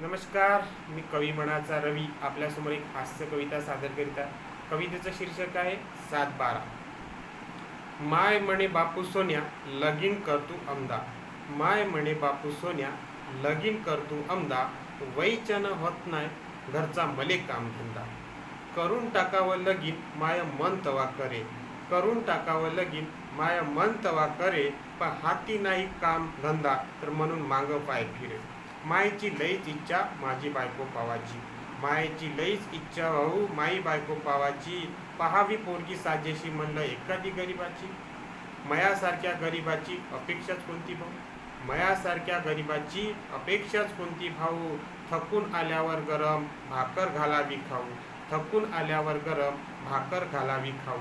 नमस्कार, मी कवी मनाचा रवी आपल्यासमोर एक हास्य कविता सादर करीत आहे. कवितेचं शीर्षक आहे 7/12. माय म्हणे बापू सोन्या लगीन करतू अमदा. माय म्हणे बापू सोन्या लगीन करतू अमदा. वैचन होत नाही घरचा मले काम धंदा. करून टाकावं लगीन माय मन तवा करे. करून टाकावं लगीन माय मन तवा करे. पण हाती नाही काम धंदा तर म्हणून मांग पाय फिरे. मायची लईच इच्छा माझी बायको पावाची. मायची लईच इच्छा भाऊ माई बायको पावाची. पहावी पोरगी साजेशी म्हणलं एखादी गरीबाची. मयासारख्या गरीबाची अपेक्षाच कोणती भाऊ. मयासारख्या गरीबाची अपेक्षाच कोणती भाऊ. थकून आल्यावर गरम भाकर घालावी खाऊ. थकून आल्यावर गरम भाकर घालावी खाऊ.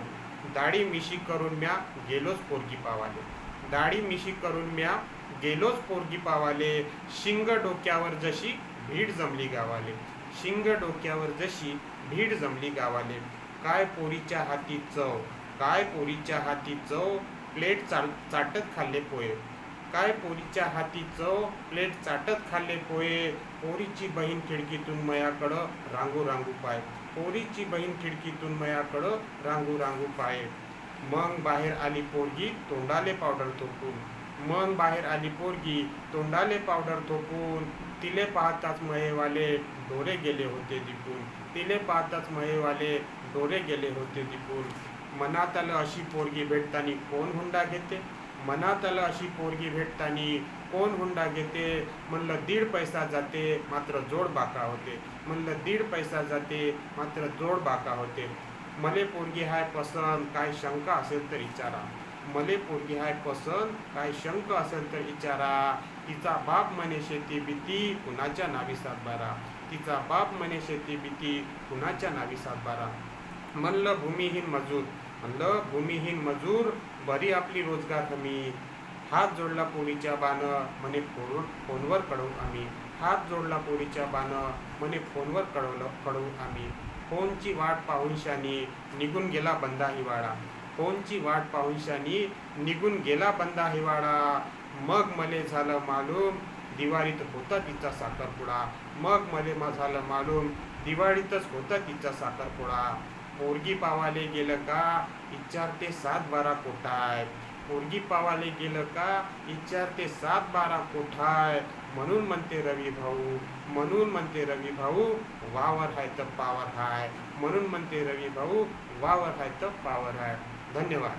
दाढी मिशी करून म्या गेलोच पोरगी पावाले. दाढी मिशी करून म्या गेलोच पोरगी पावाले. शिंग डोक्यावर जशी भीड जमली गावाले. शिंग डोक्यावर जशी भीड जमली गावाले. काय पोरीच्या हाती चव. काय पोरीच्या हाती चव प्लेट चाटत खाल्ले पोहे. काय पोरीच्या हाती चव प्लेट चाटत खाल्ले पोहे. पोरीची बहीण खिडकीतून मयाकडं रांगू रांगू पाय. पोरीची बहीण खिडकीतून मयाकडं रांगू रांगू पाय. मग बाहेर आली पोरगी तोंडाले पावडर थोपून. मग बाहेर आली पोरगी तोंडाले पावडर थोपून. तिले पाहताच मयेवाले डोरे गेले होते दिपून. तिले पाहताच मयेवाले डोरे गेले होते दिपून. मनात आलं अशी पोरगी भेटतानी कोण हुंडा घेते. मनात आलं अशी पोरगी भेटतानी कोण हुंडा घेते. म्हणलं 1.5 पैसा जाते मात्र जोड बाका होते. म्हणलं 1.5 पैसा जाते मात्र जोड बाका होते. मले पोरगी हाय पसंत काय शंका असेल तर विचारा. मले पोरगी हाय पसंत काय शंका असेल तर विचारा. तिचा बाप म्हणे शेती भीती कुणाच्या नावी 7/12. तिचा बाप म्हणे शेती भीती कुणाच्या नावी 7/12. म्हणलं भूमिहीन मजूर. म्हणलं भूमिहीन मजूर बरी आपली रोजगार हमी. हात जोडला पोरीच्या बानं म्हणे फोनवर कळवू आम्ही. हात जोडला पोरीच्या बानं म्हणे फोनवर कळवू आम्ही. फोनची वाट पाहून शानी निघून गेला बंदा हिवाळा. फोनची वाट पाहून शानी निघून गेला बंदा हिवाळा. मग मले झालं मालूम दिवाळीत होता तिचा साखरपुडा. मग मले झालं मालूम दिवाळीतच होता तिचा साखरपुडा. पोरगी पावाले गेलं का विचारते 7/12 कोठाय. पोरगी पावाले गेलं का विचारते 7/12 कोठाय. म्हणून म्हणते रवी भाऊ. म्हणून म्हणते रवी भाऊ वावर हाय तर पावर हाय. म्हणून म्हणते रवी भाऊ वावर हाय तर पावर हाय. धन्यवाद.